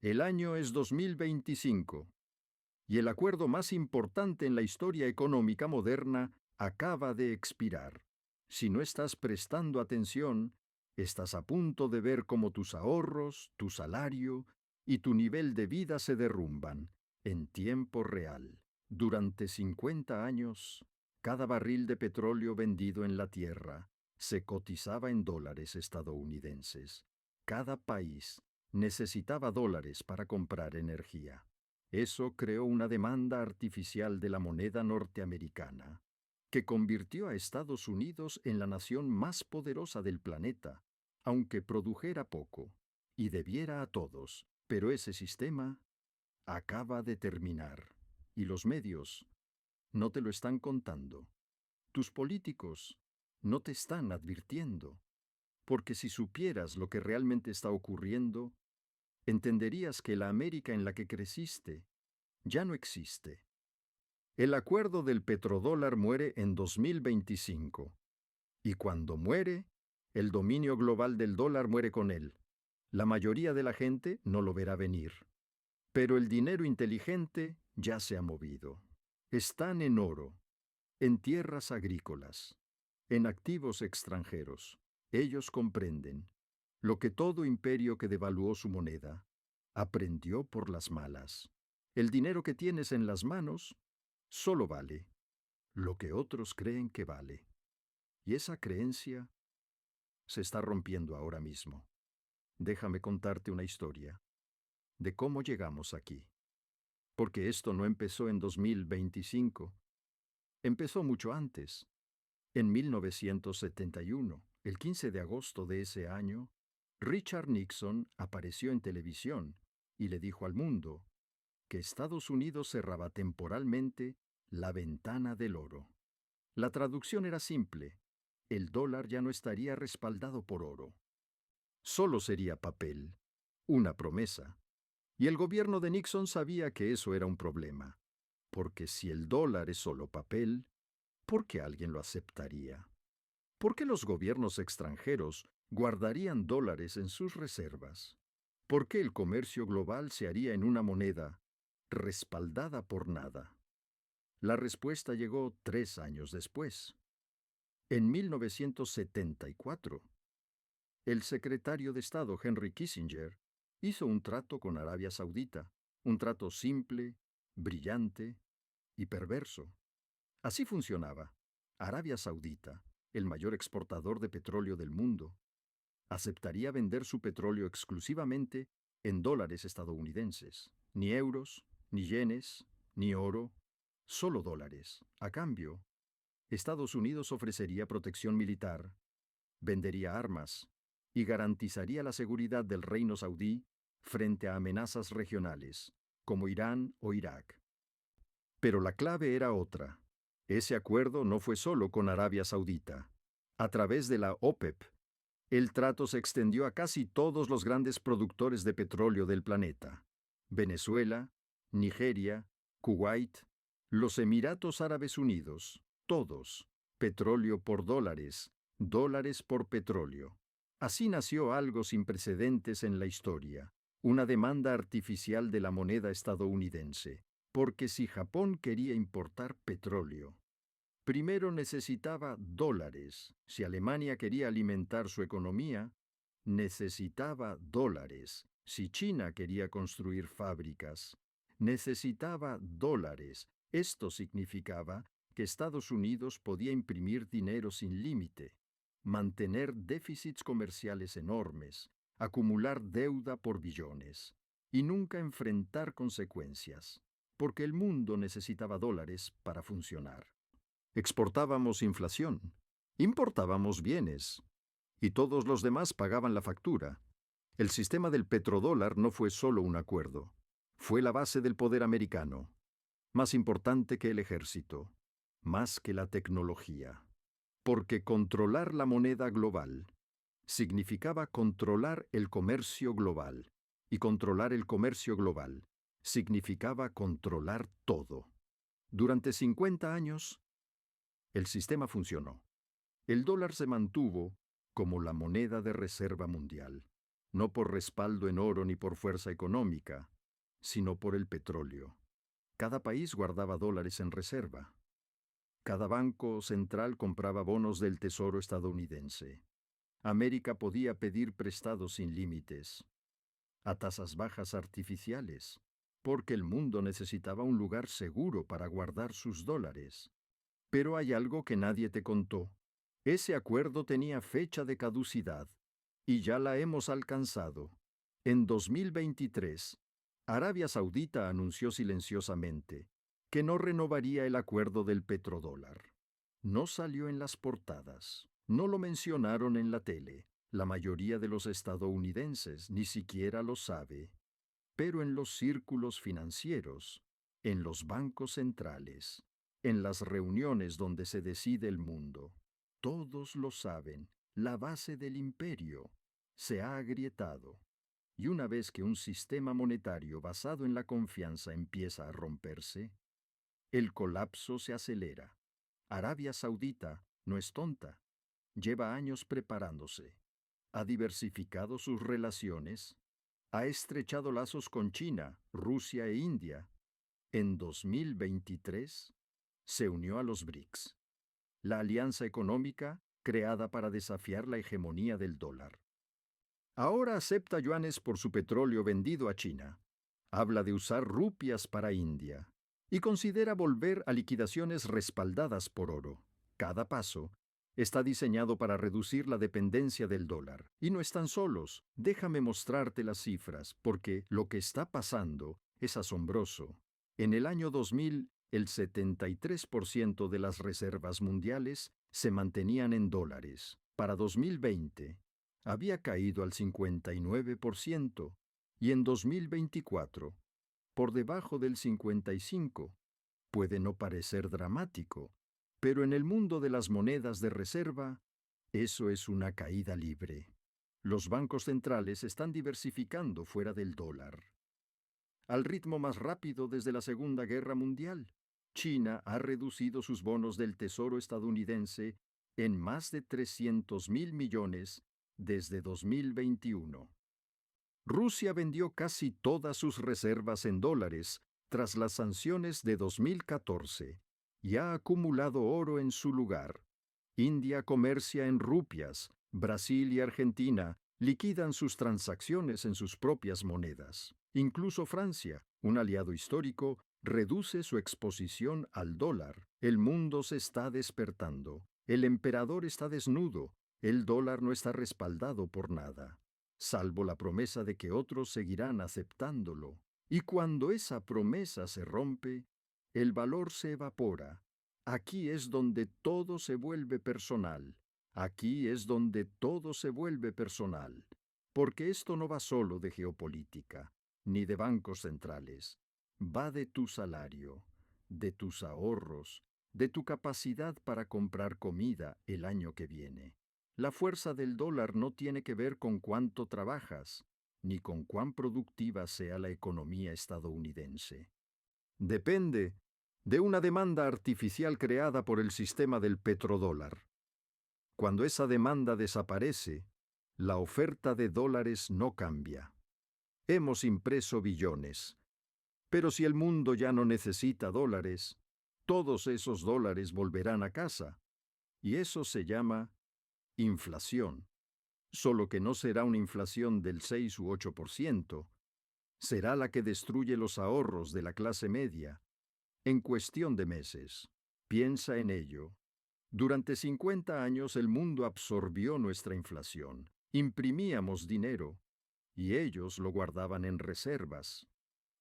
El año es 2025 y el acuerdo más importante en la historia económica moderna acaba de expirar. Si no estás prestando atención, estás a punto de ver cómo tus ahorros, tu salario y tu nivel de vida se derrumban en tiempo real. Durante 50 años, cada barril de petróleo vendido en la tierra se cotizaba en dólares estadounidenses. Cada país necesitaba dólares para comprar energía. Eso creó una demanda artificial de la moneda norteamericana, que convirtió a Estados Unidos en la nación más poderosa del planeta, aunque produjera poco y debiera a todos. Pero ese sistema acaba de terminar, y los medios no te lo están contando. Tus políticos no te están advirtiendo, porque si supieras lo que realmente está ocurriendo, entenderías que la América en la que creciste ya no existe. El acuerdo del petrodólar muere en 2025. Y cuando muere, el dominio global del dólar muere con él. La mayoría de la gente no lo verá venir. Pero el dinero inteligente ya se ha movido. Están en oro, en tierras agrícolas, en activos extranjeros. Ellos comprenden lo que todo imperio que devaluó su moneda aprendió por las malas. El dinero que tienes en las manos solo vale lo que otros creen que vale. Y esa creencia se está rompiendo ahora mismo. Déjame contarte una historia de cómo llegamos aquí. Porque esto no empezó en 2025, empezó mucho antes. En 1971, el 15 de agosto de ese año, Richard Nixon apareció en televisión y le dijo al mundo que Estados Unidos cerraba temporalmente la ventana del oro. La traducción era simple: el dólar ya no estaría respaldado por oro. Solo sería papel, una promesa. Y el gobierno de Nixon sabía que eso era un problema, porque si el dólar es solo papel, ¿por qué alguien lo aceptaría? ¿Por qué los gobiernos extranjeros guardarían dólares en sus reservas? ¿Por qué el comercio global se haría en una moneda respaldada por nada? La respuesta llegó 3 años después. En 1974, el secretario de Estado Henry Kissinger hizo un trato con Arabia Saudita, un trato simple, brillante y perverso. Así funcionaba. Arabia Saudita, el mayor exportador de petróleo del mundo, aceptaría vender su petróleo exclusivamente en dólares estadounidenses. Ni euros, ni yenes, ni oro, solo dólares. A cambio, Estados Unidos ofrecería protección militar, vendería armas y garantizaría la seguridad del reino saudí frente a amenazas regionales, como Irán o Irak. Pero la clave era otra. Ese acuerdo no fue solo con Arabia Saudita. A través de la OPEP, el trato se extendió a casi todos los grandes productores de petróleo del planeta: Venezuela, Nigeria, Kuwait, los Emiratos Árabes Unidos, todos. Petróleo por dólares, dólares por petróleo. Así nació algo sin precedentes en la historia, una demanda artificial de la moneda estadounidense. Porque si Japón quería importar petróleo, primero necesitaba dólares. Si Alemania quería alimentar su economía, necesitaba dólares. Si China quería construir fábricas, necesitaba dólares. Esto significaba que Estados Unidos podía imprimir dinero sin límite, mantener déficits comerciales enormes, acumular deuda por billones, y nunca enfrentar consecuencias, porque el mundo necesitaba dólares para funcionar. Exportábamos inflación, importábamos bienes, y todos los demás pagaban la factura. El sistema del petrodólar no fue solo un acuerdo, fue la base del poder americano, más importante que el ejército, más que la tecnología. Porque controlar la moneda global significaba controlar el comercio global, y controlar el comercio global significaba controlar todo. Durante 50 años, el sistema funcionó. El dólar se mantuvo como la moneda de reserva mundial. no por respaldo en oro ni por fuerza económica, sino por el petróleo. Cada país guardaba dólares en reserva. Cada banco central compraba bonos del Tesoro estadounidense. América podía pedir prestados sin límites, a tasas bajas artificiales, porque el mundo necesitaba un lugar seguro para guardar sus dólares. Pero hay algo que nadie te contó. Ese acuerdo tenía fecha de caducidad, y ya la hemos alcanzado. En 2023, Arabia Saudita anunció silenciosamente que no renovaría el acuerdo del petrodólar. No salió en las portadas, no lo mencionaron en la tele. La mayoría de los estadounidenses ni siquiera lo sabe. Pero en los círculos financieros, en los bancos centrales, en las reuniones donde se decide el mundo, todos lo saben, la base del imperio se ha agrietado. Y una vez que un sistema monetario basado en la confianza empieza a romperse, el colapso se acelera. Arabia Saudita no es tonta, lleva años preparándose. Ha diversificado sus relaciones, ha estrechado lazos con China, Rusia e India. En 2023 se unió a los BRICS, la alianza económica creada para desafiar la hegemonía del dólar. Ahora acepta yuanes por su petróleo vendido a China. Habla de usar rupias para India. Y considera volver a liquidaciones respaldadas por oro. Cada paso está diseñado para reducir la dependencia del dólar. Y no están solos. Déjame mostrarte las cifras, porque lo que está pasando es asombroso. En el año 2000, el 73% de las reservas mundiales se mantenían en dólares. Para 2020, había caído al 59% y en 2024, por debajo del 55%. Puede no parecer dramático, pero en el mundo de las monedas de reserva, eso es una caída libre. Los bancos centrales están diversificando fuera del dólar. Al ritmo más rápido desde la Segunda Guerra Mundial, China ha reducido sus bonos del Tesoro estadounidense en más de 300.000 millones desde 2021. Rusia vendió casi todas sus reservas en dólares tras las sanciones de 2014 y ha acumulado oro en su lugar. India comercia en rupias, Brasil y Argentina liquidan sus transacciones en sus propias monedas. Incluso Francia, un aliado histórico, reduce su exposición al dólar. El mundo se está despertando. El emperador está desnudo. El dólar no está respaldado por nada, salvo la promesa de que otros seguirán aceptándolo. Y cuando esa promesa se rompe, el valor se evapora. Aquí es donde todo se vuelve personal. Aquí es donde todo se vuelve personal. Porque esto no va solo de geopolítica, ni de bancos centrales. Va de tu salario, de tus ahorros, de tu capacidad para comprar comida el año que viene. La fuerza del dólar no tiene que ver con cuánto trabajas, ni con cuán productiva sea la economía estadounidense. Depende de una demanda artificial creada por el sistema del petrodólar. Cuando esa demanda desaparece, la oferta de dólares no cambia. Hemos impreso billones, pero si el mundo ya no necesita dólares, todos esos dólares volverán a casa, y eso se llama inflación. Solo que no será una inflación del 6 u 8%, será la que destruye los ahorros de la clase media en cuestión de meses. Piensa en ello. Durante 50 años el mundo absorbió nuestra inflación. Imprimíamos dinero y ellos lo guardaban en reservas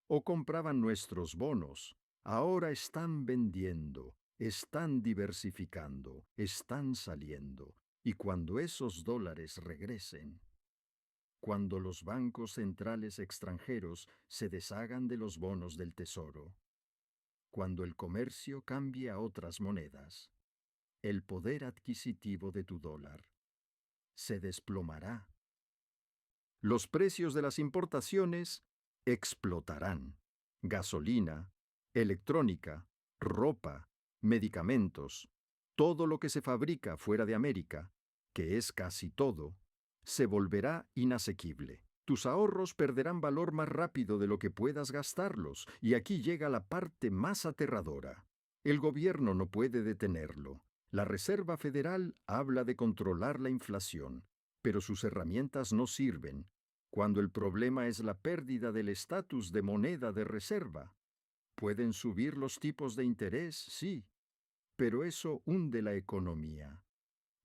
o compraban nuestros bonos. Ahora están vendiendo, están diversificando, están saliendo. Y cuando esos dólares regresen, cuando los bancos centrales extranjeros se deshagan de los bonos del Tesoro, cuando el comercio cambie a otras monedas, el poder adquisitivo de tu dólar se desplomará. Los precios de las importaciones explotarán. Gasolina, electrónica, ropa, medicamentos, todo lo que se fabrica fuera de América, que es casi todo, se volverá inasequible. Tus ahorros perderán valor más rápido de lo que puedas gastarlos, y aquí llega la parte más aterradora. El gobierno no puede detenerlo. La Reserva Federal habla de controlar la inflación, pero sus herramientas no sirven cuando el problema es la pérdida del estatus de moneda de reserva. Pueden subir los tipos de interés, sí, pero eso hunde la economía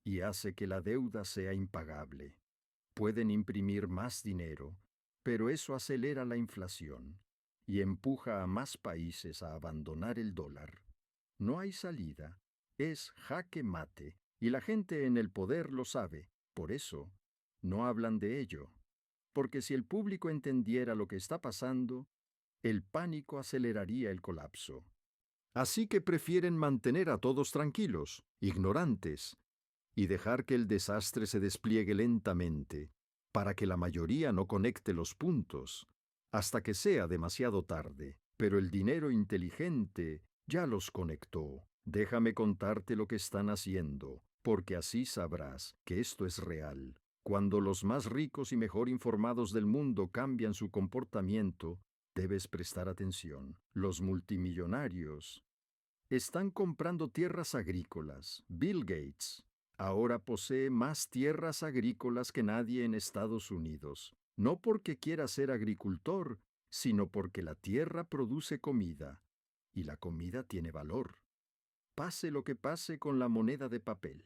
y hace que la deuda sea impagable. Pueden imprimir más dinero, pero eso acelera la inflación y empuja a más países a abandonar el dólar. No hay salida, es jaque mate, y la gente en el poder lo sabe. Por eso, no hablan de ello. Porque si el público entendiera lo que está pasando, el pánico aceleraría el colapso. Así que prefieren mantener a todos tranquilos, ignorantes, y dejar que el desastre se despliegue lentamente, para que la mayoría no conecte los puntos, hasta que sea demasiado tarde. Pero el dinero inteligente ya los conectó. Déjame contarte lo que están haciendo, porque así sabrás que esto es real. Cuando los más ricos y mejor informados del mundo cambian su comportamiento, debes prestar atención. Los multimillonarios están comprando tierras agrícolas. Bill Gates ahora posee más tierras agrícolas que nadie en Estados Unidos, no porque quiera ser agricultor, sino porque la tierra produce comida, y la comida tiene valor. Pase lo que pase con la moneda de papel.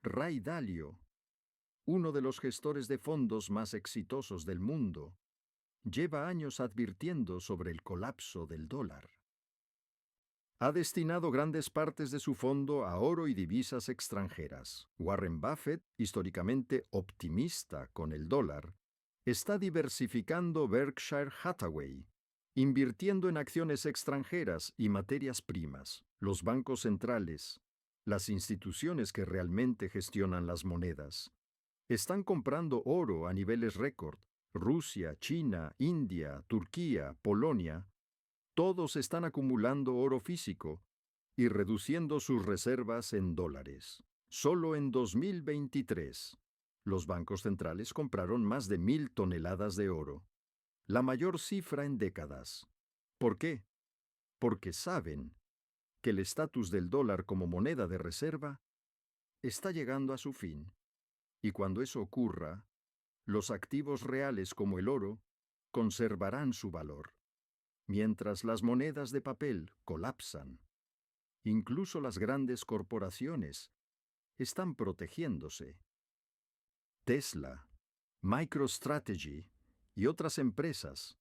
Ray Dalio, uno de los gestores de fondos más exitosos del mundo, lleva años advirtiendo sobre el colapso del dólar. Ha destinado grandes partes de su fondo a oro y divisas extranjeras. Warren Buffett, históricamente optimista con el dólar, está diversificando Berkshire Hathaway, invirtiendo en acciones extranjeras y materias primas. Los bancos centrales, las instituciones que realmente gestionan las monedas, están comprando oro a niveles récord. Rusia, China, India, Turquía, Polonia, todos están acumulando oro físico y reduciendo sus reservas en dólares. Solo en 2023, los bancos centrales compraron más de 1,000 toneladas de oro, la mayor cifra en décadas. ¿Por qué? Porque saben que el estatus del dólar como moneda de reserva está llegando a su fin, y cuando eso ocurra, los activos reales como el oro conservarán su valor, mientras las monedas de papel colapsan. Incluso las grandes corporaciones están protegiéndose. Tesla, MicroStrategy y otras empresas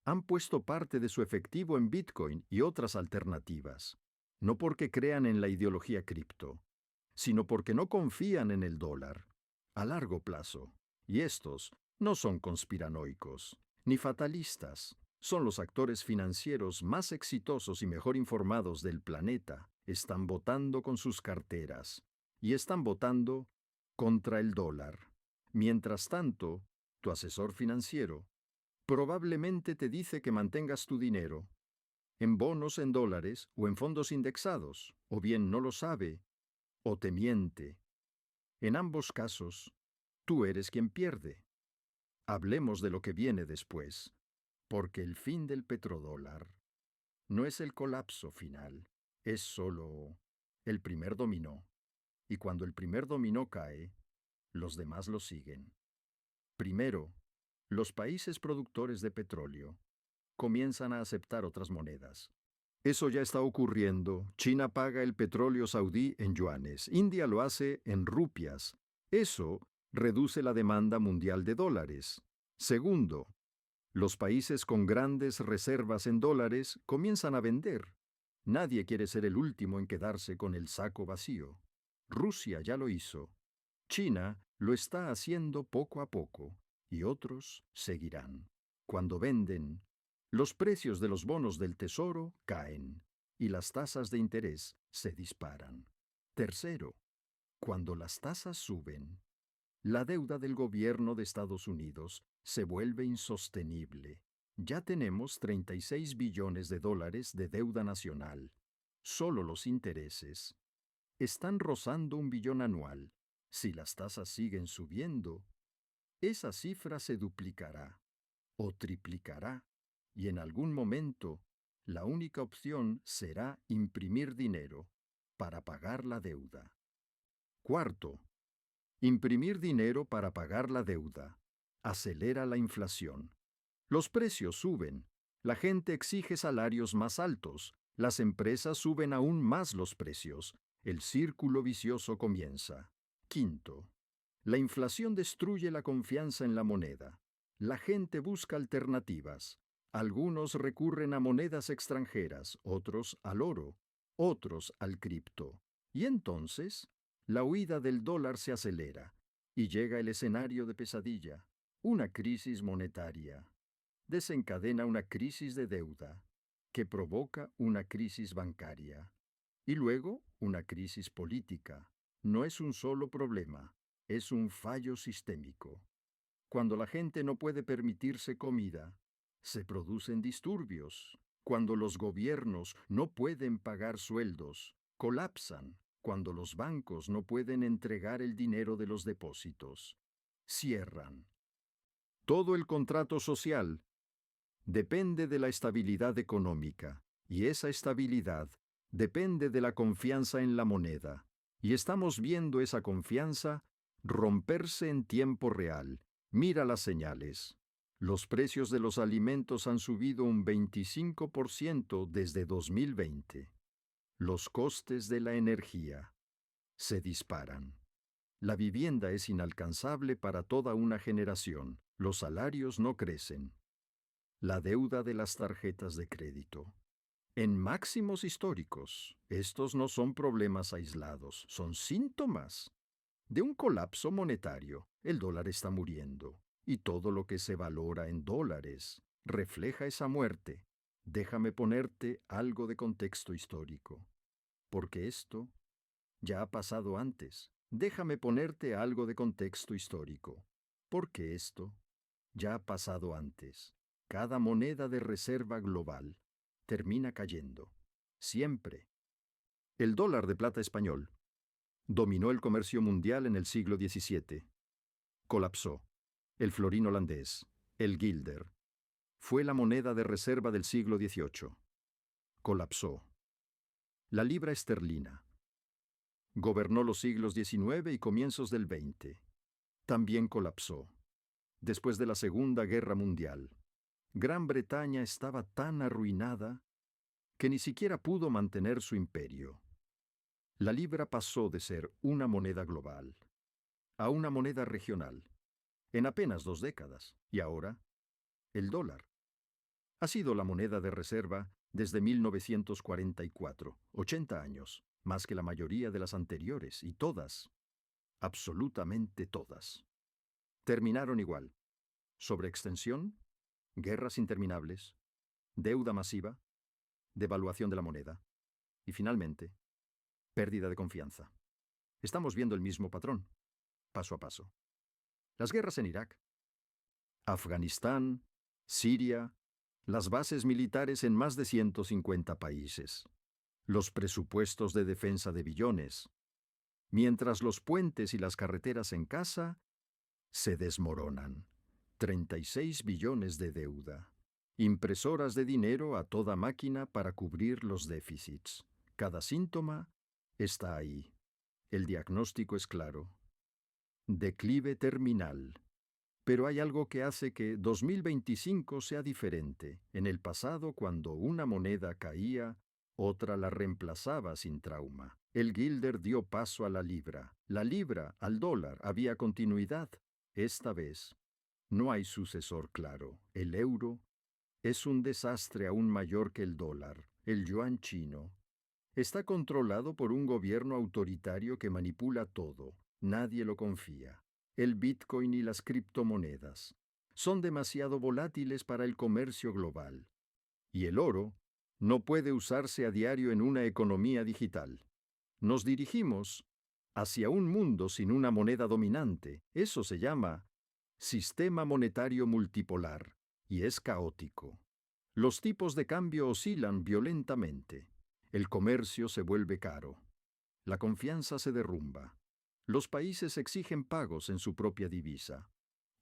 han puesto parte de su efectivo en Bitcoin y otras alternativas, no porque crean en la ideología cripto, sino porque no confían en el dólar a largo plazo. Y estos no son conspiranoicos ni fatalistas. Son los actores financieros más exitosos y mejor informados del planeta. Están votando con sus carteras y están votando contra el dólar. Mientras tanto, tu asesor financiero probablemente te dice que mantengas tu dinero en bonos en dólares o en fondos indexados, o bien no lo sabe o te miente. En ambos casos, tú eres quien pierde. Hablemos de lo que viene después, porque el fin del petrodólar no es el colapso final, es solo el primer dominó. Y cuando el primer dominó cae, los demás lo siguen. Primero, los países productores de petróleo comienzan a aceptar otras monedas. Eso ya está ocurriendo. China paga el petróleo saudí en yuanes. India lo hace en rupias. Eso reduce la demanda mundial de dólares. Segundo, los países con grandes reservas en dólares comienzan a vender. Nadie quiere ser el último en quedarse con el saco vacío. Rusia ya lo hizo. China lo está haciendo poco a poco, y otros seguirán. Cuando venden, los precios de los bonos del Tesoro caen y las tasas de interés se disparan. Tercero, cuando las tasas suben, la deuda del gobierno de Estados Unidos se vuelve insostenible. Ya tenemos 36 billones de dólares de deuda nacional. Solo los intereses están rozando 1 billón anual. Si las tasas siguen subiendo, esa cifra se duplicará o triplicará, y en algún momento la única opción será imprimir dinero para pagar la deuda. Cuarto, imprimir dinero para pagar la deuda acelera la inflación. Los precios suben, la gente exige salarios más altos, las empresas suben aún más los precios, el círculo vicioso comienza. Quinto, la inflación destruye la confianza en la moneda. La gente busca alternativas. Algunos recurren a monedas extranjeras, otros al oro, otros al cripto. Y entonces, la huida del dólar se acelera y llega el escenario de pesadilla, una crisis monetaria. Desencadena una crisis de deuda, que provoca una crisis bancaria. Y luego, una crisis política. No es un solo problema, es un fallo sistémico. Cuando la gente no puede permitirse comida, se producen disturbios. Cuando los gobiernos no pueden pagar sueldos, colapsan. Cuando los bancos no pueden entregar el dinero de los depósitos, cierran. Todo el contrato social depende de la estabilidad económica, y esa estabilidad depende de la confianza en la moneda. Y estamos viendo esa confianza romperse en tiempo real. Mira las señales. Los precios de los alimentos han subido un 25% desde 2020. Los costes de la energía se disparan. La vivienda es inalcanzable para toda una generación. Los salarios no crecen. La deuda de las tarjetas de crédito. En máximos históricos, estos no son problemas aislados, son síntomas de un colapso monetario. El dólar está muriendo, y todo lo que se valora en dólares refleja esa muerte. Déjame ponerte algo de contexto histórico, porque esto ya ha pasado antes. Déjame ponerte algo de contexto histórico, porque esto ya ha pasado antes. Cada moneda de reserva global termina cayendo. Siempre. El dólar de plata español dominó el comercio mundial en el siglo XVII. Colapsó. El florín holandés, el guilder, fue la moneda de reserva del siglo XVIII. Colapsó. La libra esterlina gobernó los siglos XIX y comienzos del XX. También colapsó. Después de la Segunda Guerra Mundial, Gran Bretaña estaba tan arruinada que ni siquiera pudo mantener su imperio. La libra pasó de ser una moneda global a una moneda regional en apenas 2 décadas. Y ahora, el dólar ha sido la moneda de reserva desde 1944, 80 años, más que la mayoría de las anteriores, y todas, absolutamente todas, terminaron igual. Sobreextensión, guerras interminables, deuda masiva, devaluación de la moneda y, finalmente, pérdida de confianza. Estamos viendo el mismo patrón, paso a paso. Las guerras en Irak, Afganistán, Siria, las bases militares en más de 150 países, los presupuestos de defensa de billones, mientras los puentes y las carreteras en casa se desmoronan. 36 billones de deuda. Impresoras de dinero a toda máquina para cubrir los déficits. Cada síntoma está ahí. El diagnóstico es claro. Declive terminal. Pero hay algo que hace que 2025 sea diferente. En el pasado, cuando una moneda caía, otra la reemplazaba sin trauma. El guilder dio paso a la libra al dólar. Había continuidad. Esta vez, no hay sucesor claro. El euro es un desastre aún mayor que el dólar. El yuan chino está controlado por un gobierno autoritario que manipula todo. Nadie lo confía. El Bitcoin y las criptomonedas son demasiado volátiles para el comercio global. Y el oro no puede usarse a diario en una economía digital. Nos dirigimos hacia un mundo sin una moneda dominante. Eso se llama sistema monetario multipolar y es caótico. Los tipos de cambio oscilan violentamente. El comercio se vuelve caro. La confianza se derrumba. Los países exigen pagos en su propia divisa.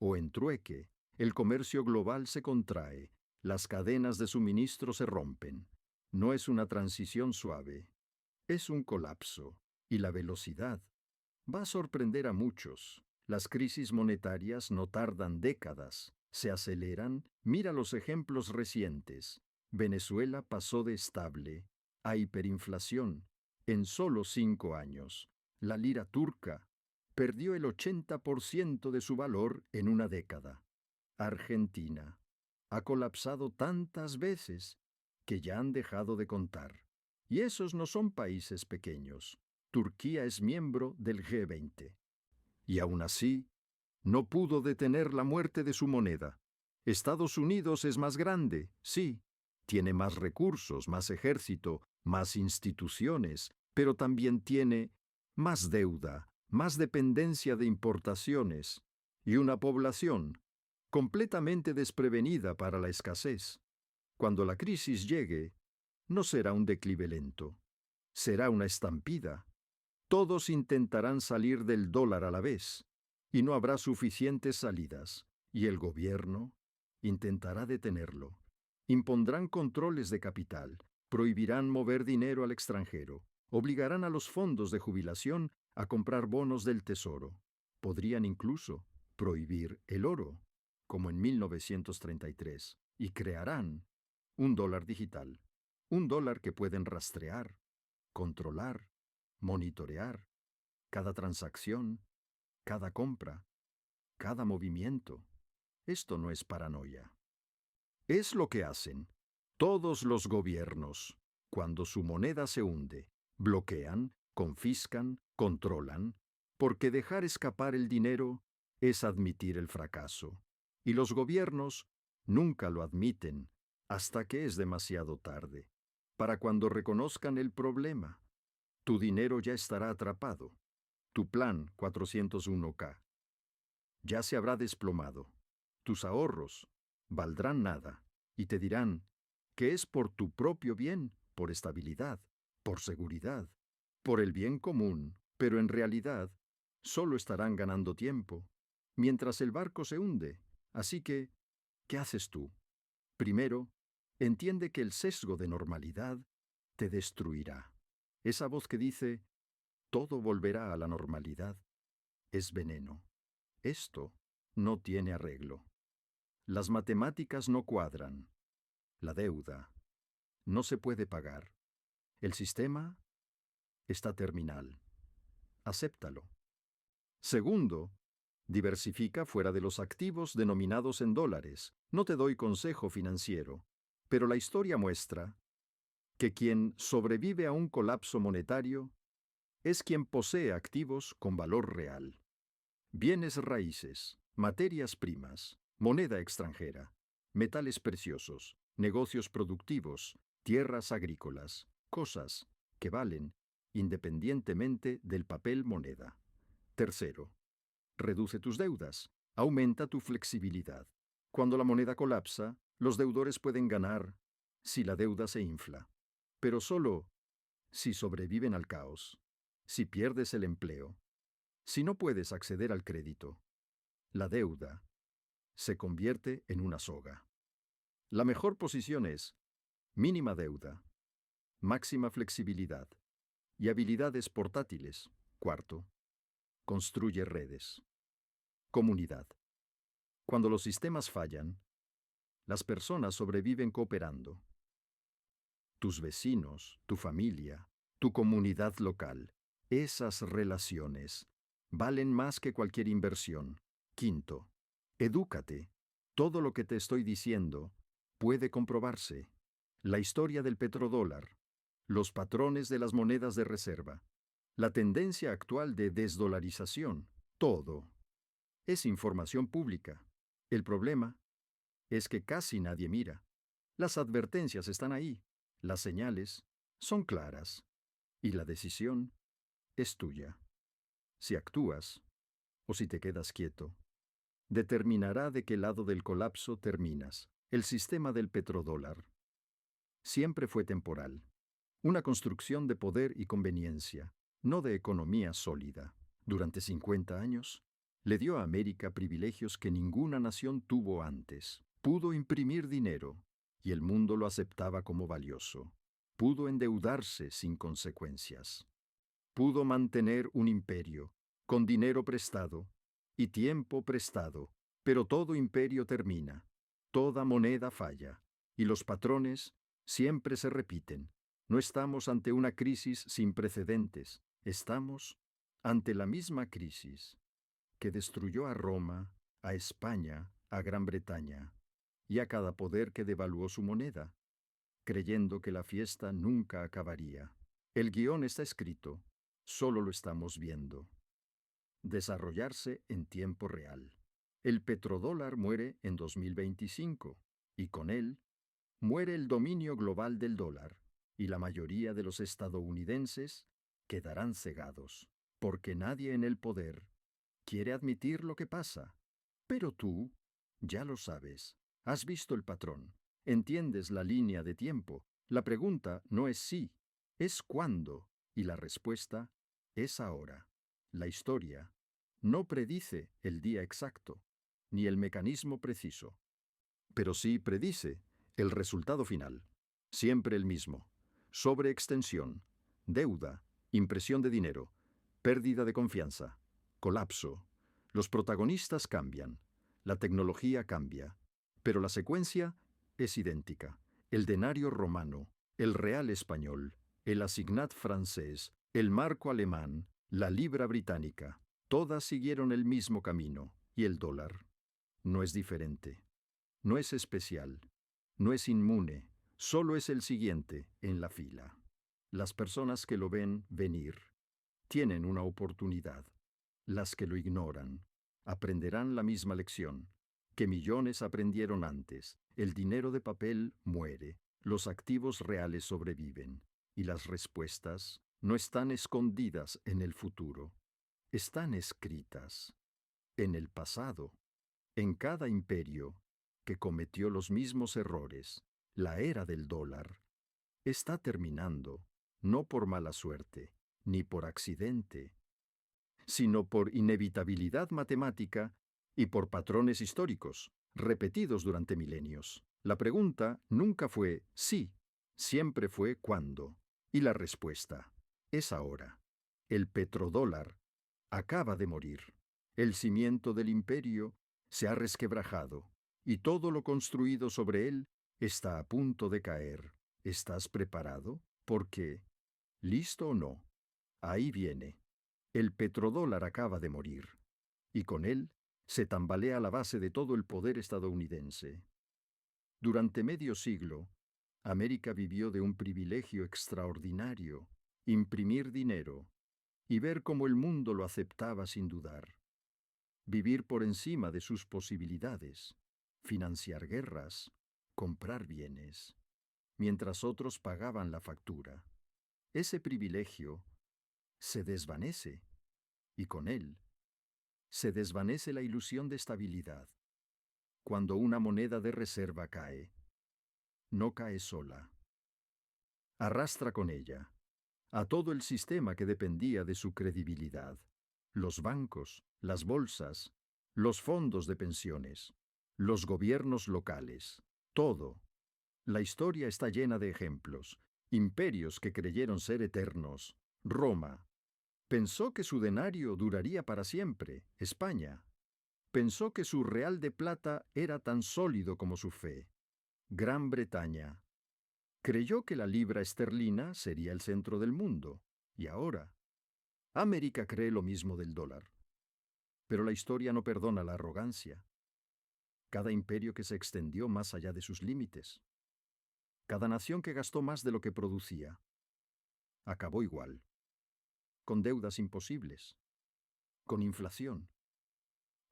o en trueque, el comercio global se contrae, las cadenas de suministro se rompen. No es una transición suave, es un colapso, y la velocidad va a sorprender a muchos. Las crisis monetarias no tardan décadas, se aceleran. Mira los ejemplos recientes. Venezuela pasó de estable a hiperinflación en solo 5 años. La lira turca perdió el 80% de su valor en una década. Argentina ha colapsado tantas veces que ya han dejado de contar. Y esos no son países pequeños. Turquía es miembro del G20. Y aún así, no pudo detener la muerte de su moneda. Estados Unidos es más grande, sí. Tiene más recursos, más ejército, más instituciones, pero también tiene más deuda, más dependencia de importaciones y una población completamente desprevenida para la escasez. Cuando la crisis llegue, no será un declive lento, será una estampida. Todos intentarán salir del dólar a la vez, y no habrá suficientes salidas, y el gobierno intentará detenerlo. Impondrán controles de capital, prohibirán mover dinero al extranjero, obligarán a los fondos de jubilación a comprar bonos del tesoro. Podrían incluso prohibir el oro, como en 1933, y crearán un dólar digital, un dólar que pueden rastrear, controlar, monitorear cada transacción, cada compra, cada movimiento. Esto no es paranoia. Es lo que hacen todos los gobiernos cuando su moneda se hunde. Bloquean, confiscan, controlan, porque dejar escapar el dinero es admitir el fracaso. Y los gobiernos nunca lo admiten hasta que es demasiado tarde. Para cuando reconozcan el problema, tu dinero ya estará atrapado. Tu plan 401K ya se habrá desplomado. Tus ahorros valdrán nada y te dirán que es por tu propio bien, por estabilidad, por seguridad, por el bien común, pero en realidad solo estarán ganando tiempo mientras el barco se hunde. Así que, ¿qué haces tú? Primero, entiende que el sesgo de normalidad te destruirá. Esa voz que dice, todo volverá a la normalidad, es veneno. Esto no tiene arreglo. Las matemáticas no cuadran. La deuda no se puede pagar. El sistema está terminal. Acéptalo. Segundo, diversifica fuera de los activos denominados en dólares. No te doy consejo financiero, pero la historia muestra que quien sobrevive a un colapso monetario es quien posee activos con valor real. Bienes raíces, materias primas, moneda extranjera, metales preciosos, negocios productivos, tierras agrícolas, cosas que valen independientemente del papel moneda. Tercero, reduce tus deudas, aumenta tu flexibilidad. Cuando la moneda colapsa, los deudores pueden ganar si la deuda se infla, pero solo si sobreviven al caos, si pierdes el empleo, si no puedes acceder al crédito. La deuda se convierte en una soga. La mejor posición es mínima deuda, máxima flexibilidad y habilidades portátiles. Cuarto, construye redes. Comunidad. Cuando los sistemas fallan, las personas sobreviven cooperando. Tus vecinos, tu familia, tu comunidad local, esas relaciones valen más que cualquier inversión. Quinto, edúcate. Todo lo que te estoy diciendo puede comprobarse. La historia del petrodólar, los patrones de las monedas de reserva, la tendencia actual de desdolarización, todo es información pública. El problema es que casi nadie mira. Las advertencias están ahí, las señales son claras y la decisión es tuya. Si actúas o si te quedas quieto, determinará de qué lado del colapso terminas. El sistema del petrodólar siempre fue temporal, una construcción de poder y conveniencia, no de economía sólida. Durante 50 años, Le dio a América privilegios que ninguna nación tuvo antes. Pudo imprimir dinero, y el mundo lo aceptaba como valioso. Pudo endeudarse sin consecuencias. Pudo mantener un imperio, con dinero prestado y tiempo prestado, pero todo imperio termina, toda moneda falla, y los patrones siempre se repiten. No estamos ante una crisis sin precedentes, estamos ante la misma crisis que destruyó a Roma, a España, a Gran Bretaña, y a cada poder que devaluó su moneda, creyendo que la fiesta nunca acabaría. El guión está escrito, solo lo estamos viendo. Desarrollarse en tiempo real. El petrodólar muere en 2025, y con él muere el dominio global del dólar, y la mayoría de los estadounidenses quedarán cegados, porque nadie en el poder quiere admitir lo que pasa. Pero tú ya lo sabes, has visto el patrón, entiendes la línea de tiempo. La pregunta no es sí, es cuándo, y la respuesta es ahora. La historia no predice el día exacto, ni el mecanismo preciso, pero sí predice el resultado final, siempre el mismo: sobreextensión, deuda, impresión de dinero, pérdida de confianza, colapso. Los protagonistas cambian, la tecnología cambia, pero la secuencia es idéntica. El denario romano, el real español, el assignat francés, el marco alemán, la libra británica, todas siguieron el mismo camino, y el dólar no es diferente. No es especial, no es inmune, solo es el siguiente en la fila. Las personas que lo ven venir tienen una oportunidad. Las que lo ignoran aprenderán la misma lección que millones aprendieron antes. El dinero de papel muere, los activos reales sobreviven, y las respuestas no están escondidas en el futuro, están escritas en el pasado, en cada imperio que cometió los mismos errores. La era del dólar está terminando, no por mala suerte, ni por accidente, sino por inevitabilidad matemática y por patrones históricos, repetidos durante milenios. La pregunta nunca fue sí, siempre fue cuándo. Y la respuesta es ahora. El petrodólar acaba de morir. El cimiento del imperio se ha resquebrajado, y todo lo construido sobre él está a punto de caer. ¿Estás preparado? Porque, ¿listo o no? Ahí viene. El petrodólar acaba de morir, y con él se tambalea la base de todo el poder estadounidense. Durante medio siglo, América vivió de un privilegio extraordinario: imprimir dinero y ver cómo el mundo lo aceptaba sin dudar. Vivir por encima de sus posibilidades, financiar guerras, comprar bienes, mientras otros pagaban la factura. Ese privilegio se desvanece, y con él se desvanece la ilusión de estabilidad. Cuando una moneda de reserva cae, no cae sola. Arrastra con ella a todo el sistema que dependía de su credibilidad: los bancos, las bolsas, los fondos de pensiones, los gobiernos locales, todo. La historia está llena de ejemplos. Imperios que creyeron ser eternos. Roma pensó que su denario duraría para siempre. España pensó que su real de plata era tan sólido como su fe. Gran Bretaña creyó que la libra esterlina sería el centro del mundo. Y ahora, América cree lo mismo del dólar. Pero la historia no perdona la arrogancia. Cada imperio que se extendió más allá de sus límites, cada nación que gastó más de lo que producía, acabó igual, con deudas imposibles, con inflación,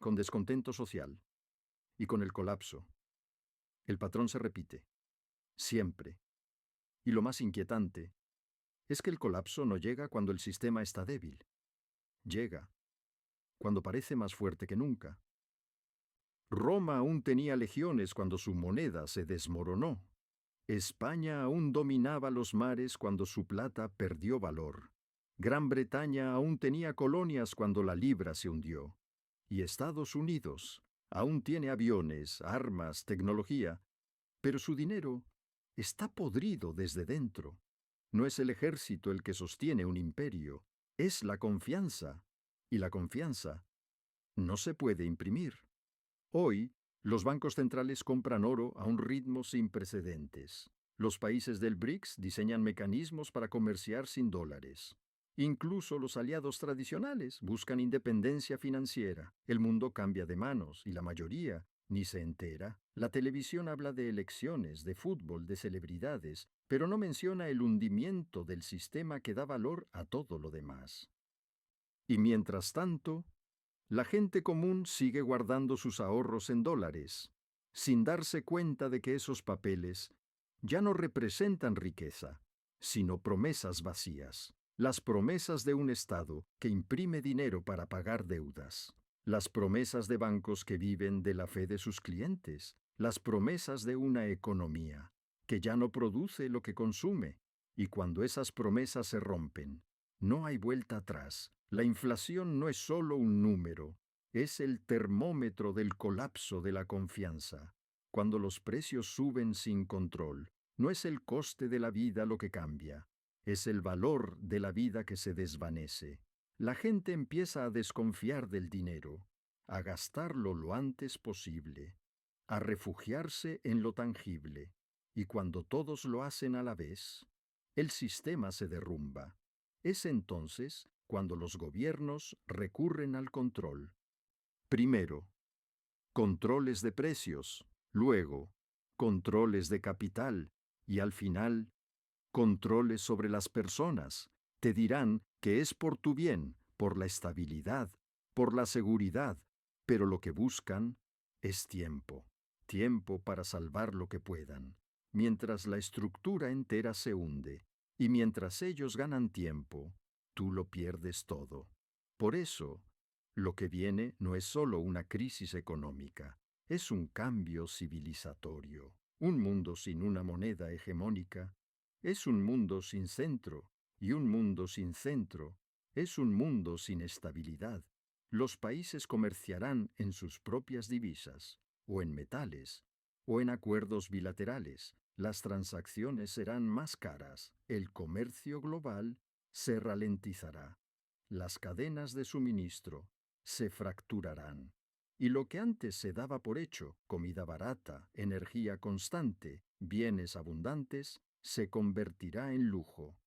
con descontento social y con el colapso. El patrón se repite, siempre. Y lo más inquietante es que el colapso no llega cuando el sistema está débil. Llega cuando parece más fuerte que nunca. Roma aún tenía legiones cuando su moneda se desmoronó. España aún dominaba los mares cuando su plata perdió valor. Gran Bretaña aún tenía colonias cuando la libra se hundió. Y Estados Unidos aún tiene aviones, armas, tecnología, pero su dinero está podrido desde dentro. No es el ejército el que sostiene un imperio, es la confianza. Y la confianza no se puede imprimir. Hoy, los bancos centrales compran oro a un ritmo sin precedentes. Los países del BRICS diseñan mecanismos para comerciar sin dólares. Incluso los aliados tradicionales buscan independencia financiera. El mundo cambia de manos y la mayoría ni se entera. La televisión habla de elecciones, de fútbol, de celebridades, pero no menciona el hundimiento del sistema que da valor a todo lo demás. Y mientras tanto, la gente común sigue guardando sus ahorros en dólares, sin darse cuenta de que esos papeles ya no representan riqueza, sino promesas vacías, las promesas de un Estado que imprime dinero para pagar deudas, las promesas de bancos que viven de la fe de sus clientes, las promesas de una economía que ya no produce lo que consume, y cuando esas promesas se rompen, no hay vuelta atrás. La inflación no es solo un número, es el termómetro del colapso de la confianza. Cuando los precios suben sin control, no es el coste de la vida lo que cambia, es el valor de la vida que se desvanece. La gente empieza a desconfiar del dinero, a gastarlo lo antes posible, a refugiarse en lo tangible, y cuando todos lo hacen a la vez, el sistema se derrumba. Es entonces cuando los gobiernos recurren al control. Primero, controles de precios, luego, controles de capital y al final, controles sobre las personas. Te dirán que es por tu bien, por la estabilidad, por la seguridad, pero lo que buscan es tiempo, tiempo para salvar lo que puedan, mientras la estructura entera se hunde, y mientras ellos ganan tiempo, tú lo pierdes todo. Por eso, lo que viene no es solo una crisis económica, es un cambio civilizatorio. Un mundo sin una moneda hegemónica es un mundo sin centro, y un mundo sin centro es un mundo sin estabilidad. Los países comerciarán en sus propias divisas, o en metales, o en acuerdos bilaterales. Las transacciones serán más caras, el comercio global se ralentizará, las cadenas de suministro se fracturarán. Y lo que antes se daba por hecho, comida barata, energía constante, bienes abundantes, se convertirá en lujo.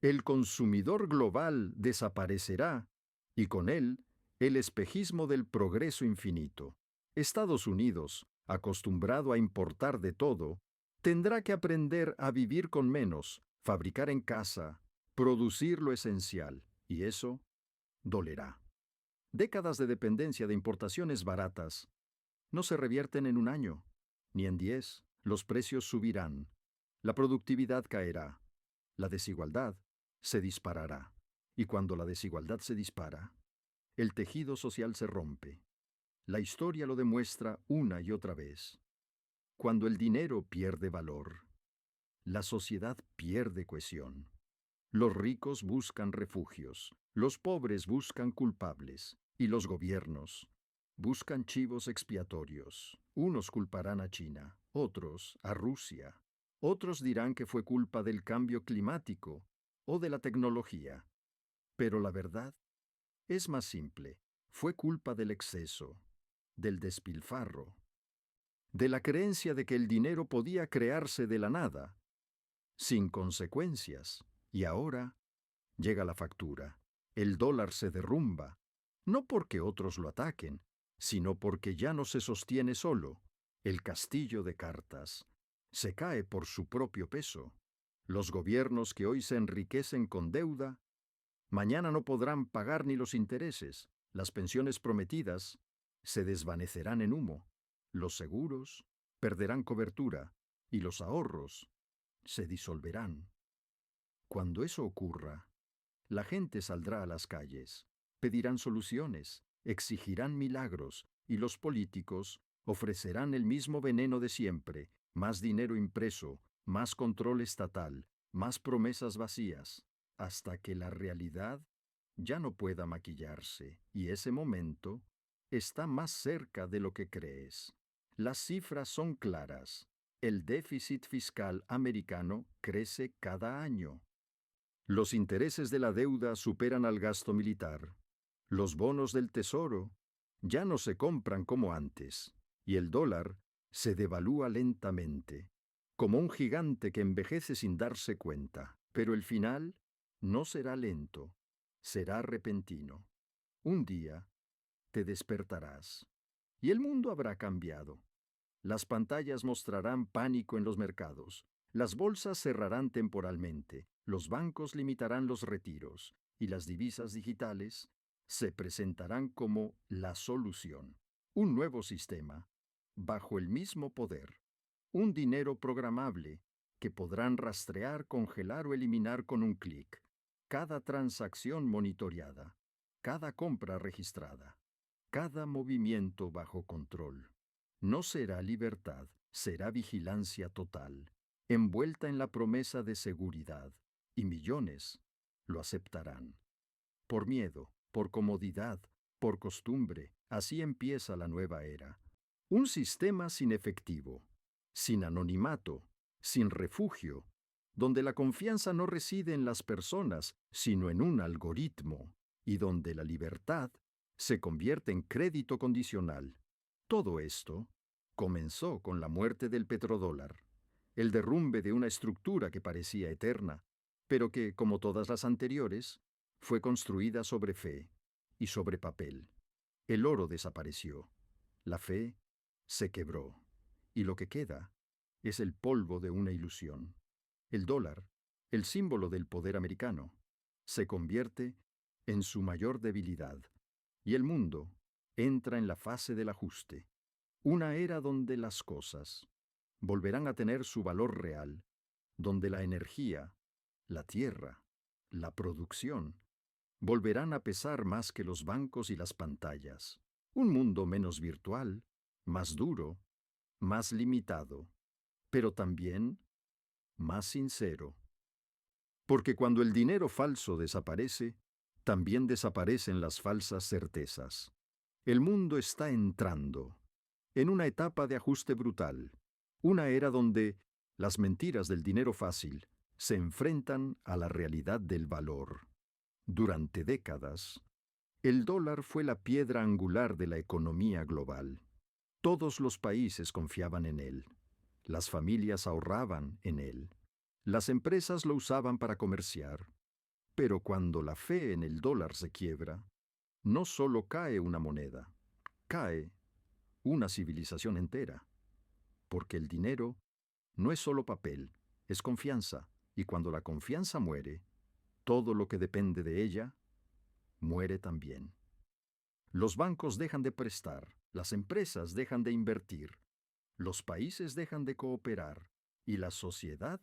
El consumidor global desaparecerá y con él el espejismo del progreso infinito. Estados Unidos, acostumbrado a importar de todo, tendrá que aprender a vivir con menos, fabricar en casa, producir lo esencial, y eso dolerá. Décadas de dependencia de importaciones baratas no se revierten en un año, ni en 10. Los precios subirán, la productividad caerá, la desigualdad se disparará. Y cuando la desigualdad se dispara, el tejido social se rompe. La historia lo demuestra una y otra vez. Cuando el dinero pierde valor, la sociedad pierde cohesión. Los ricos buscan refugios, los pobres buscan culpables, y los gobiernos buscan chivos expiatorios. Unos culparán a China, otros a Rusia. Otros dirán que fue culpa del cambio climático o de la tecnología. Pero la verdad es más simple. Fue culpa del exceso, del despilfarro, de la creencia de que el dinero podía crearse de la nada, sin consecuencias. Y ahora llega la factura. El dólar se derrumba, no porque otros lo ataquen, sino porque ya no se sostiene solo. El castillo de cartas se cae por su propio peso. Los gobiernos que hoy se enriquecen con deuda, mañana no podrán pagar ni los intereses. Las pensiones prometidas se desvanecerán en humo. Los seguros perderán cobertura y los ahorros se disolverán. Cuando eso ocurra, la gente saldrá a las calles, pedirán soluciones, exigirán milagros, y los políticos ofrecerán el mismo veneno de siempre: más dinero impreso, más control estatal, más promesas vacías, hasta que la realidad ya no pueda maquillarse, y ese momento está más cerca de lo que crees. Las cifras son claras. El déficit fiscal americano crece cada año. Los intereses de la deuda superan al gasto militar. Los bonos del tesoro ya no se compran como antes, y el dólar se devalúa lentamente, como un gigante que envejece sin darse cuenta. Pero el final no será lento, será repentino. Un día te despertarás, y el mundo habrá cambiado. Las pantallas mostrarán pánico en los mercados, las bolsas cerrarán temporalmente, los bancos limitarán los retiros, y las divisas digitales se presentarán como la solución. Un nuevo sistema, bajo el mismo poder. Un dinero programable, que podrán rastrear, congelar o eliminar con un clic. Cada transacción monitoreada, cada compra registrada, cada movimiento bajo control. No será libertad, será vigilancia total, envuelta en la promesa de seguridad, y millones lo aceptarán. Por miedo, por comodidad, por costumbre, así empieza la nueva era. Un sistema sin efectivo, sin anonimato, sin refugio, donde la confianza no reside en las personas, sino en un algoritmo, y donde la libertad se convierte en crédito condicional. Todo esto comenzó con la muerte del petrodólar, el derrumbe de una estructura que parecía eterna, pero que, como todas las anteriores, fue construida sobre fe y sobre papel. El oro desapareció, la fe se quebró, y lo que queda es el polvo de una ilusión. El dólar, el símbolo del poder americano, se convierte en su mayor debilidad, y el mundo entra en la fase del ajuste, una era donde las cosas volverán a tener su valor real, donde la energía, la tierra, la producción, volverán a pesar más que los bancos y las pantallas. Un mundo menos virtual, más duro, más limitado, pero también más sincero. Porque cuando el dinero falso desaparece, también desaparecen las falsas certezas. El mundo está entrando en una etapa de ajuste brutal, una era donde las mentiras del dinero fácil se enfrentan a la realidad del valor. Durante décadas, el dólar fue la piedra angular de la economía global. Todos los países confiaban en él. Las familias ahorraban en él. Las empresas lo usaban para comerciar. Pero cuando la fe en el dólar se quiebra, no solo cae una moneda, cae una civilización entera. Porque el dinero no es solo papel, es confianza. Y cuando la confianza muere, todo lo que depende de ella muere también. Los bancos dejan de prestar, las empresas dejan de invertir, los países dejan de cooperar y la sociedad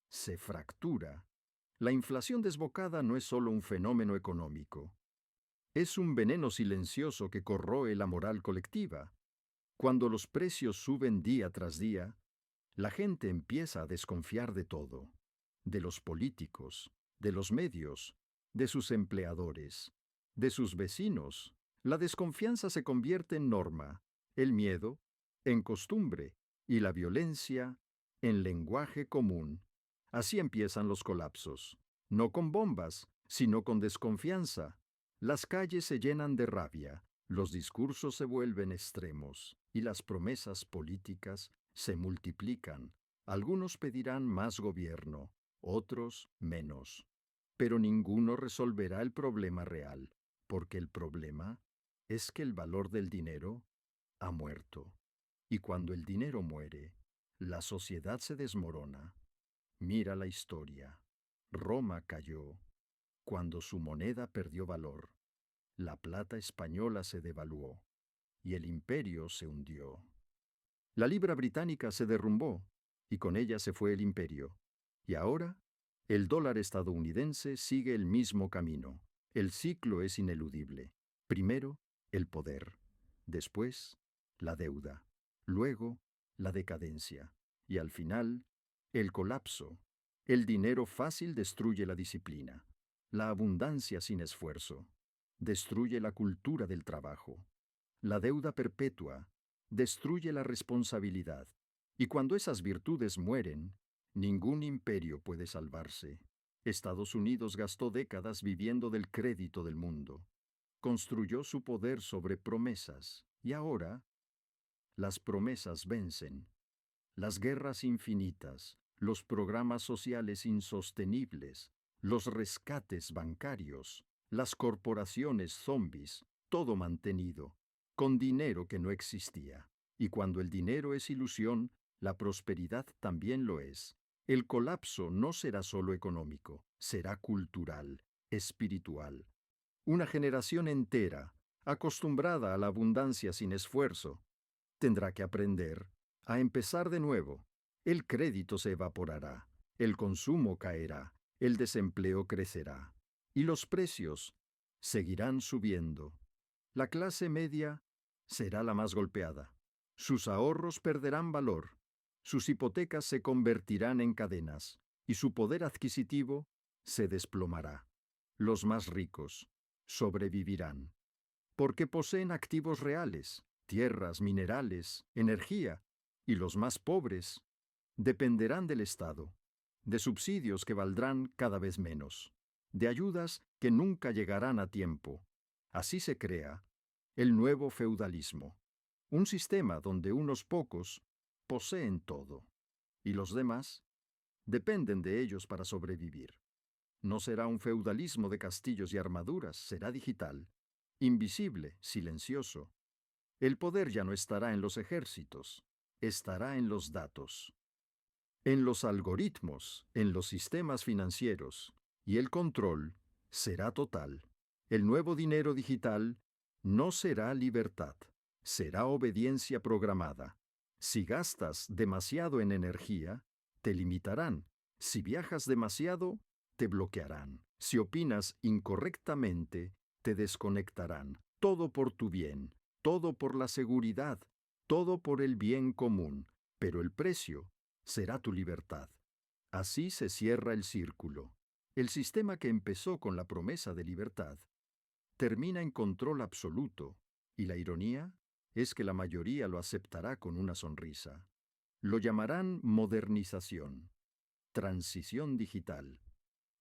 se fractura. La inflación desbocada no es solo un fenómeno económico, es un veneno silencioso que corroe la moral colectiva. Cuando los precios suben día tras día, la gente empieza a desconfiar de todo, de los políticos, de los medios, de sus empleadores, de sus vecinos. La desconfianza se convierte en norma, el miedo en costumbre y la violencia en lenguaje común. Así empiezan los colapsos, no con bombas, sino con desconfianza. Las calles se llenan de rabia, los discursos se vuelven extremos y las promesas políticas se multiplican. Algunos pedirán más gobierno, otros menos. Pero ninguno resolverá el problema real, porque el problema es que el valor del dinero ha muerto. Y cuando el dinero muere, la sociedad se desmorona. Mira la historia. Roma cayó cuando su moneda perdió valor. La plata española se devaluó y el imperio se hundió. La libra británica se derrumbó y con ella se fue el imperio. Y ahora, el dólar estadounidense sigue el mismo camino. El ciclo es ineludible. Primero, el poder. Después, la deuda. Luego, la decadencia. Y al final, el colapso. El dinero fácil destruye la disciplina. La abundancia sin esfuerzo destruye la cultura del trabajo. La deuda perpetua destruye la responsabilidad, y cuando esas virtudes mueren, ningún imperio puede salvarse. Estados Unidos gastó décadas viviendo del crédito del mundo. Construyó su poder sobre promesas, y ahora las promesas vencen. Las guerras infinitas, los programas sociales insostenibles, los rescates bancarios, las corporaciones zombies, todo mantenido, con dinero que no existía. Y cuando el dinero es ilusión, la prosperidad también lo es. El colapso no será solo económico, será cultural, espiritual. Una generación entera, acostumbrada a la abundancia sin esfuerzo, tendrá que aprender a empezar de nuevo. El crédito se evaporará, el consumo caerá, el desempleo crecerá y los precios seguirán subiendo. La clase media será la más golpeada. Sus ahorros perderán valor, sus hipotecas se convertirán en cadenas y su poder adquisitivo se desplomará. Los más ricos sobrevivirán porque poseen activos reales, tierras, minerales, energía, y los más pobres dependerán del Estado, de subsidios que valdrán cada vez menos, de ayudas que nunca llegarán a tiempo. Así se crea el nuevo feudalismo, un sistema donde unos pocos poseen todo, y los demás dependen de ellos para sobrevivir. No será un feudalismo de castillos y armaduras, será digital, invisible, silencioso. El poder ya no estará en los ejércitos, estará en los datos, en los algoritmos, en los sistemas financieros, y el control será total. El nuevo dinero digital no será libertad, será obediencia programada. Si gastas demasiado en energía, te limitarán. Si viajas demasiado, te bloquearán. Si opinas incorrectamente, te desconectarán. Todo por tu bien, todo por la seguridad, todo por el bien común, pero el precio será tu libertad. Así se cierra el círculo. El sistema que empezó con la promesa de libertad termina en control absoluto, y la ironía es que la mayoría lo aceptará con una sonrisa. Lo llamarán modernización, transición digital,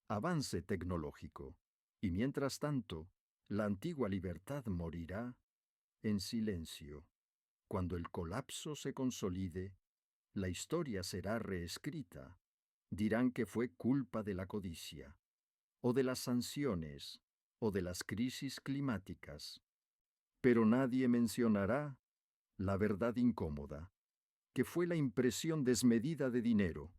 avance tecnológico, y mientras tanto, la antigua libertad morirá en silencio. Cuando el colapso se consolide, la historia será reescrita. Dirán que fue culpa de la codicia, o de las sanciones, o de las crisis climáticas. Pero nadie mencionará la verdad incómoda, que fue la impresión desmedida de dinero,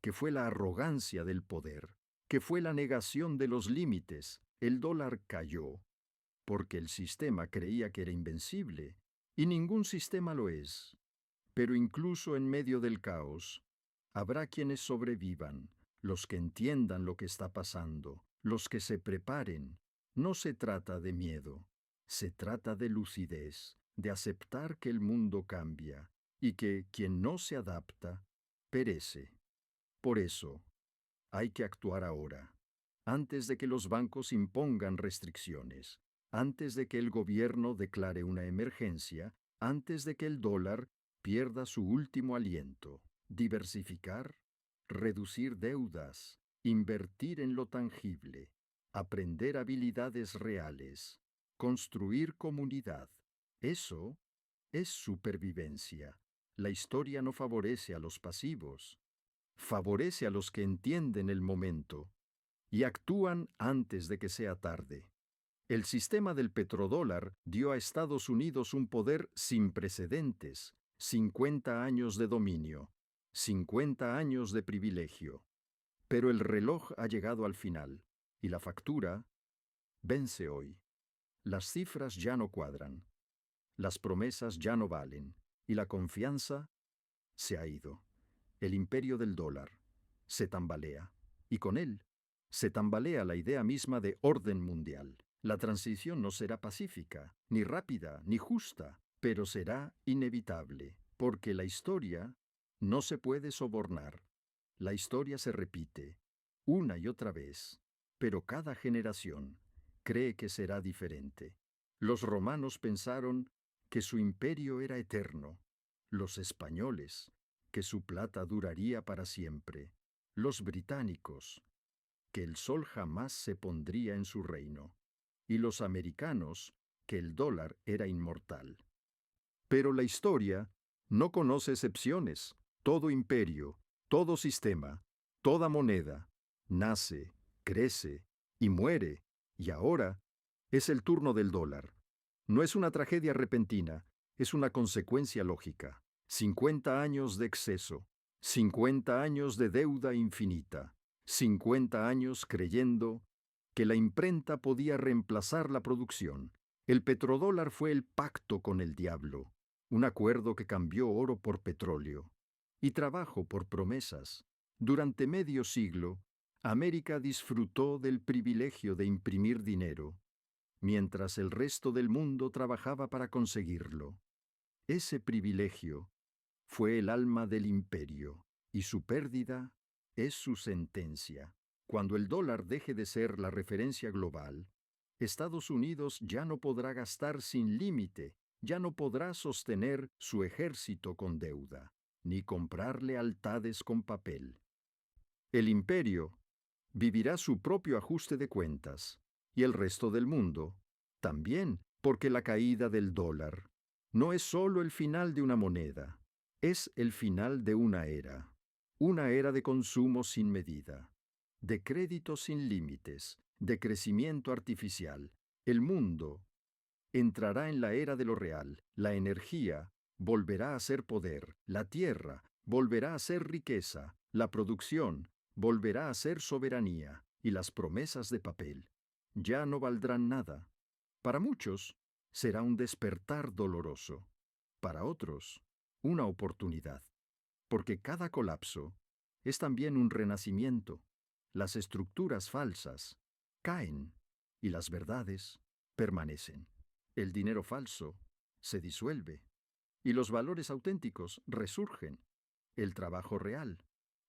que fue la arrogancia del poder, que fue la negación de los límites. El dólar cayó, porque el sistema creía que era invencible, y ningún sistema lo es. Pero incluso en medio del caos, habrá quienes sobrevivan, los que entiendan lo que está pasando, los que se preparen. No se trata de miedo, se trata de lucidez, de aceptar que el mundo cambia y que quien no se adapta, perece. Por eso, hay que actuar ahora, antes de que los bancos impongan restricciones, antes de que el gobierno declare una emergencia, antes de que el dólar pierda su último aliento. Diversificar, reducir deudas, invertir en lo tangible, aprender habilidades reales, construir comunidad. Eso es supervivencia. La historia no favorece a los pasivos, favorece a los que entienden el momento y actúan antes de que sea tarde. El sistema del petrodólar dio a Estados Unidos un poder sin precedentes, 50 años de dominio, 50 años de privilegio. Pero el reloj ha llegado al final, y la factura vence hoy. Las cifras ya no cuadran, las promesas ya no valen, y la confianza se ha ido. El imperio del dólar se tambalea, y con él se tambalea la idea misma de orden mundial. La transición no será pacífica, ni rápida, ni justa, pero será inevitable, porque la historia no se puede sobornar. La historia se repite, una y otra vez, pero cada generación cree que será diferente. Los romanos pensaron que su imperio era eterno, los españoles, que su plata duraría para siempre, los británicos, que el sol jamás se pondría en su reino, y los americanos, que el dólar era inmortal. Pero la historia no conoce excepciones. Todo imperio, todo sistema, toda moneda, nace, crece y muere, y ahora es el turno del dólar. No es una tragedia repentina, es una consecuencia lógica. 50 años de exceso, 50 años de deuda infinita, 50 años creyendo que la imprenta podía reemplazar la producción. El petrodólar fue el pacto con el diablo, un acuerdo que cambió oro por petróleo y trabajo por promesas. Durante medio siglo, América disfrutó del privilegio de imprimir dinero, mientras el resto del mundo trabajaba para conseguirlo. Ese privilegio fue el alma del imperio, y su pérdida es su sentencia. Cuando el dólar deje de ser la referencia global, Estados Unidos ya no podrá gastar sin límite, ya no podrá sostener su ejército con deuda, ni comprar lealtades con papel. El imperio vivirá su propio ajuste de cuentas, y el resto del mundo también, porque la caída del dólar no es solo el final de una moneda, es el final de una era de consumo sin medida, de crédito sin límites, de crecimiento artificial. El mundo entrará en la era de lo real, la energía volverá a ser poder, la tierra volverá a ser riqueza, la producción volverá a ser soberanía, y las promesas de papel ya no valdrán nada. Para muchos será un despertar doloroso, para otros una oportunidad, porque cada colapso es también un renacimiento. Las estructuras falsas caen y las verdades permanecen. El dinero falso se disuelve y los valores auténticos resurgen. El trabajo real,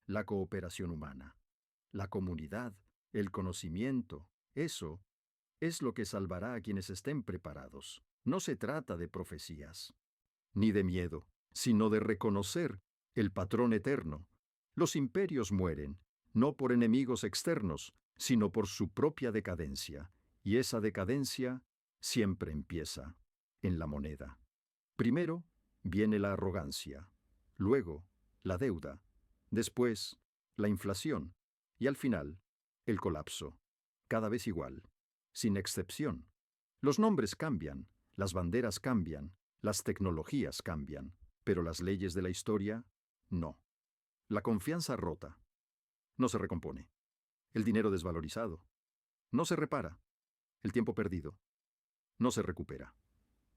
la cooperación humana, la comunidad, el conocimiento, eso es lo que salvará a quienes estén preparados. No se trata de profecías, ni de miedo, sino de reconocer el patrón eterno. Los imperios mueren, no por enemigos externos, sino por su propia decadencia, y esa decadencia siempre empieza en la moneda. Primero viene la arrogancia, luego la deuda, después la inflación y al final el colapso, cada vez igual, sin excepción. Los nombres cambian, las banderas cambian, las tecnologías cambian, pero las leyes de la historia, no. La confianza rota, no se recompone. El dinero desvalorizado, no se repara. El tiempo perdido, no se recupera.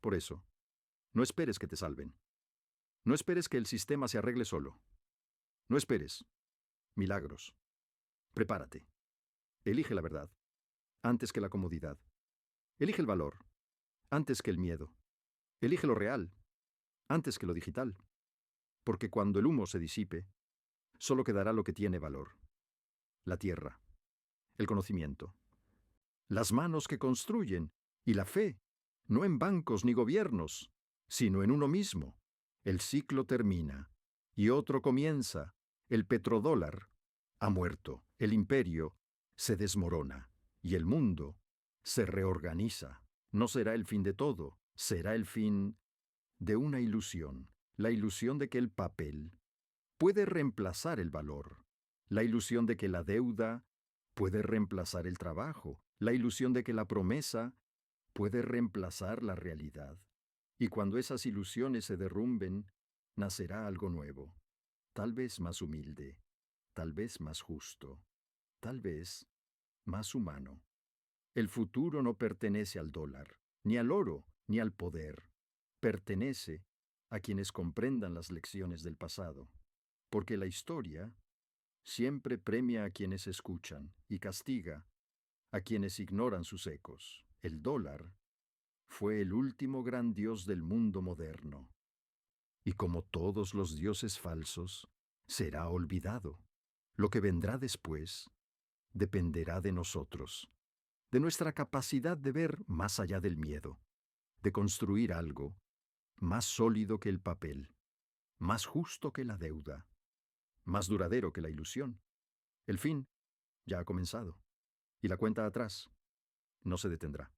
Por eso, no esperes que te salven. No esperes que el sistema se arregle solo. No esperes milagros. Prepárate. Elige la verdad antes que la comodidad. Elige el valor antes que el miedo. Elige lo real antes que lo digital. Porque cuando el humo se disipe, solo quedará lo que tiene valor. La tierra, el conocimiento, las manos que construyen y la fe, no en bancos ni gobiernos, sino en uno mismo. El ciclo termina y otro comienza. El petrodólar ha muerto, el imperio se desmorona y el mundo se reorganiza. No será el fin de todo, será el fin de una ilusión, la ilusión de que el papel puede reemplazar el valor, la ilusión de que la deuda puede reemplazar el trabajo, la ilusión de que la promesa puede reemplazar la realidad. Y cuando esas ilusiones se derrumben, nacerá algo nuevo, tal vez más humilde, tal vez más justo, tal vez más humano. El futuro no pertenece al dólar, ni al oro, ni al poder. Pertenece a quienes comprendan las lecciones del pasado, porque la historia siempre premia a quienes escuchan y castiga a quienes ignoran sus ecos. El dólar fue el último gran dios del mundo moderno, y como todos los dioses falsos, será olvidado. Lo que vendrá después dependerá de nosotros, de nuestra capacidad de ver más allá del miedo, de construir algo más sólido que el papel, más justo que la deuda, más duradero que la ilusión. El fin ya ha comenzado, y la cuenta atrás no se detendrá.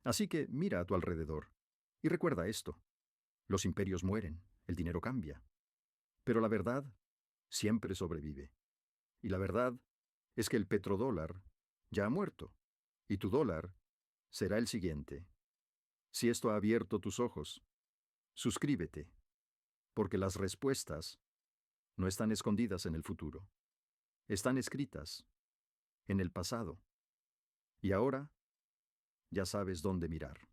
Así que mira a tu alrededor y recuerda esto. Los imperios mueren, el dinero cambia, pero la verdad siempre sobrevive. Y la verdad es que el petrodólar ya ha muerto, y tu dólar será el siguiente. Si esto ha abierto tus ojos, suscríbete, porque las respuestas no están escondidas en el futuro, están escritas en el pasado. Y ahora ya sabes dónde mirar.